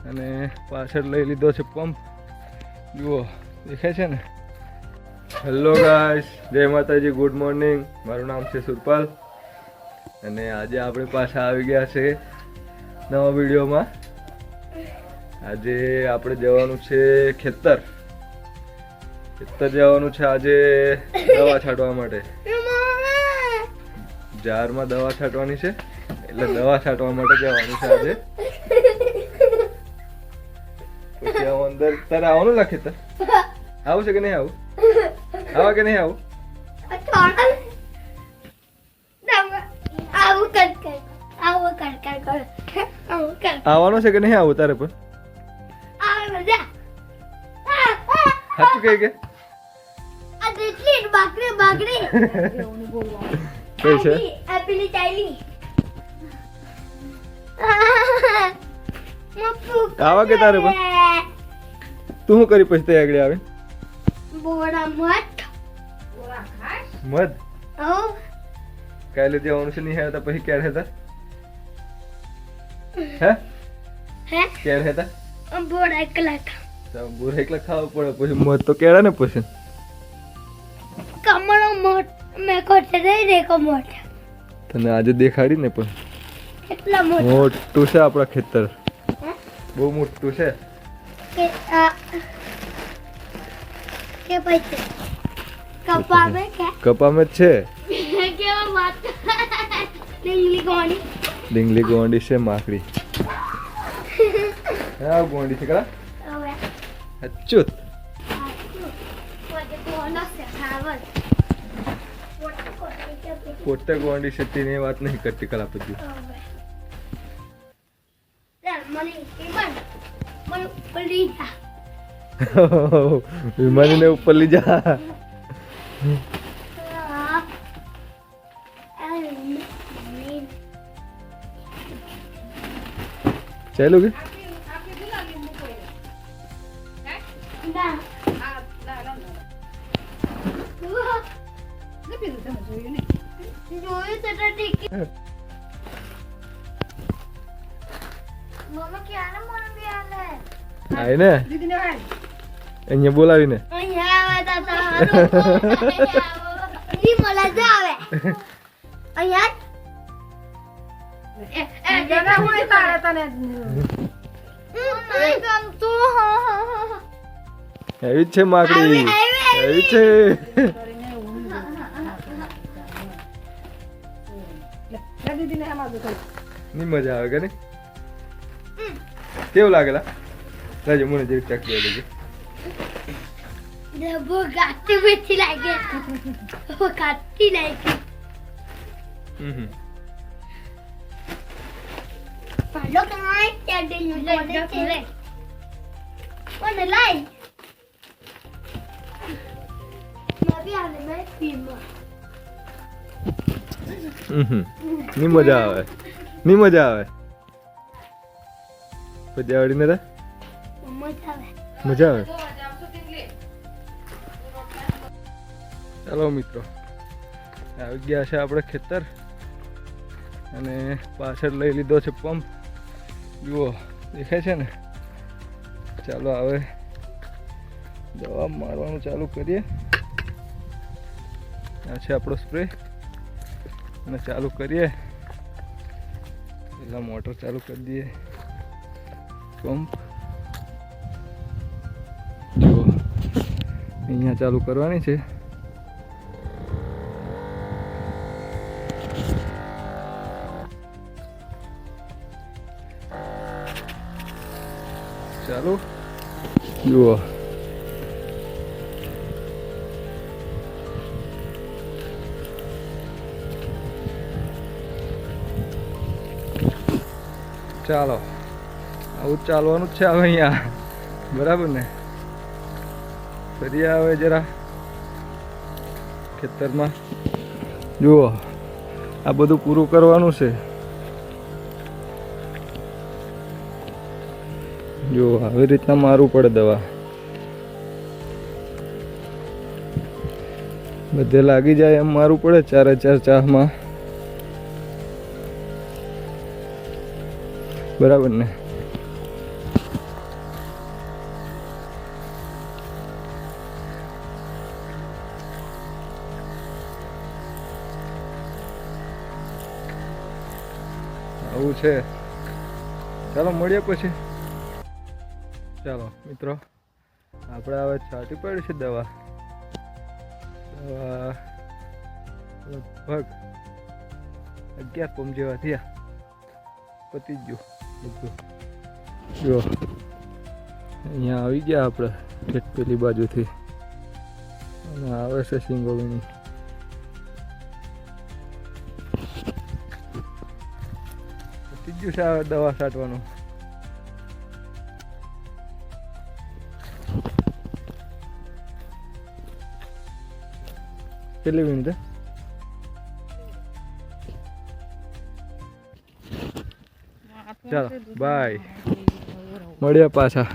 અને પાછળ લઈ લીધો છે પંપ. જુઓ દેખાય છે ને. હેલો ગાઈસ, જય માતાજી, ગુડ મોર્નિંગ. મારું નામ છે સુરપાલ અને આજે આપણે પાછા આવી ગયા છે નવા વિડીયોમાં. આજે આપણે જવાનું છે ખેતર જવાનું છે આજે દવા છાંટવા માટે. જારમાં દવા છાંટવાની છે એટલે દવા છાંટવા માટે જવાનું છે આજે. પછી આવું અંદર તારે આવવાનું ના ખેતર? આવું છે કે નહીં આવું? આવા કે નહીં આવું? આવવાનું છે કે નહીં આવું તારે? પણ સાચું કહે કે કઈ છે? આવા કે તારે? પણ તું શું કરી પછી તે આગળ આવે? મધ કાલે જવાનું છે નહીં હતા પછી ક્યારે હતા? ક્યારે હતા? બોરા એકલા ખાવા પડે પછી મધ તો કેળા ને પછી તને આજે દેખાડી ને. પણ મોટું છે આપણા ખેતર, બહુ મોટું છે. કપામાં જ છે. ડીંગલી ગોંડી છે, માકડી. હા ગોંડી છે કરા અચ્યુત. પોતે ગોંડી છે તેની વાત નહીં કરતી કલા પછી. વિમાની ને ઉપર લઈ જા. ચાલો કે આય ને અહીંયા બોલાવીને એવી જ છે માકડી, એવી છે. ની મજા આવે કે નહીં? કેવું લાગેલા? રાજો મને જરી ચક દે દેજે. वो गाती मीठी लागे, वो गाती लागे. पालो कहाँ क्या डेली बोले तेरे? कौन लाई? मैं भी आने में पीमा. ની મજા આવે, ની મજા આવે. પછી આવડીને રે મજા આવે. ચાલો મિત્રો, આવી ગયા છે આપણે ખેતર અને પાછળ લઈ લીધો છે પંપ. જુઓ દેખાય છે ને. ચાલો હવે દવા મારવાનું ચાલુ કરીએ. આ છે આપણો સ્પ્રે અને ચાલુ કરીએ. પહેલાં મોટર ચાલુ કરી દઈએ. પંપ જુઓ અહીંયા ચાલુ કરવાની છે. ચાલો જુઓ ચાલો આવું ચાલવાનું જ છે હવે અહીંયા. બરાબર ને? ફરી આવે જરા ખેતરમાં. જુઓ આ બધું પૂરું કરવાનું છે. જો આવી રીતના મારવું પડે દવા. બધે લાગી જાય એમ મારવું પડે. 4 ચાહમાં. બરાબર ને? એવું છે. ચાલો મળીએ પછી. ચાલો મિત્રો, આપણે હવે છાંટી પડી છે દવા. લગભગ 11 પંપ જેવા થયા. પતી જ ગયું બધું. જો અહીંયા આવી ગયા આપણે ઠેઠ પેલી બાજુથી, અને આવે છે સિંગોવીની. પતી જ ગયું છે હવે દવા છાંટવાનું. કેટલી મિનિટ? ચાલો બાય, મળીએ પાછા.